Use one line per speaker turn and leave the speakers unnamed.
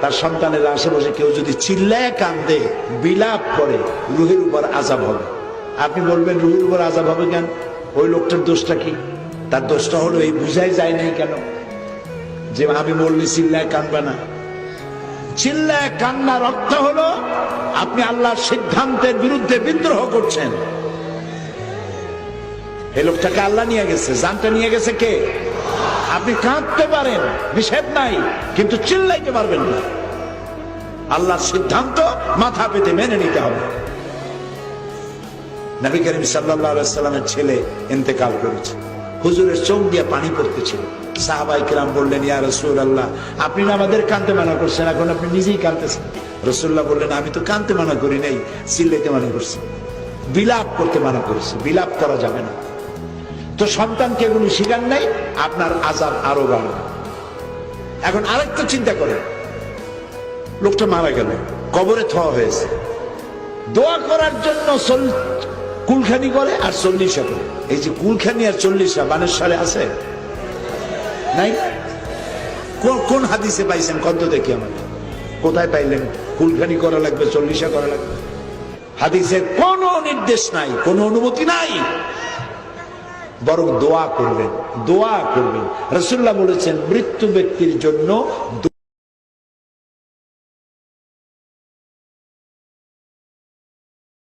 তার সন্তানের আশেপাশে কেউ যদি চিল্লায় কান্দে, বিলাপ করে, রুহের উপর আযাব হবে। আপনি বলবেন রুহের উপর আযাব হবে কেন? ওই লোকটার দোষটা কি? তার দোষটা হলো এই বুঝাই যায় নাই কেন যে আমি বললে চিল্লায় কানবে না। চিল্লায় কান্নার অর্থ হলো আপনি আল্লাহর সিদ্ধান্তের বিরুদ্ধে বিদ্রোহ করছেন। এই লোকটাকে আল্লাহ নিয়ে গেছে, জানটা নিয়ে গেছে কে? আপনি কাঁদতে পারেন, নিষেধ নাই, কিন্তু চিল্লাইতে পারবেন না। আল্লাহর সিদ্ধান্ত মাথা পেতে মেনে নিতে হবে। নবী করিম সাল্লাল্লাহু আলাইহি ওয়াসাল্লামের ছেলে ইন্তেকাল করেছে, হুজুরের চোখ দিয়ে পানি পড়তেছিল। সাহাবায়ে কেরাম বললেন, ইয়া রাসূলুল্লাহ, আপনি না আমাদের কাঁদতে মানা করছেন, এখন আপনি নিজেই কাঁদতেছেন। রাসূলুল্লাহ বললেন, আমি তো কাঁদতে মানা করি নাই, চিল্লাইতে মানা করছি, বিলাপ করতে মানা করেছি। বিলাপ করা যাবে না। তো সন্তানকে এগুলো শিখান নাই, আপনার আযাব আরো বাড়বে। এখন আরেকটা চিন্তা করেন, লোকটা মারা গেল, কবরে থোয়া হয়েছে, দোয়া করার জন্য কুলখানি করে আর 40 করে। এই যে কুলখানি আর 40 বানেশ্বরে আছে নাই? কোন হাদিসে পাইছেন? কত দেখি আমাদের কোথায় পাইলেন কুলখানি করা লাগবে, 40 করা লাগবে? হাদিসের কোনো নির্দেশ নাই, কোনো অনুমতি নাই। বরং দোয়া করবেন, দোয়া করবেন। রাসূলুল্লাহ বলেছেন, মৃত্যু ব্যক্তির জন্য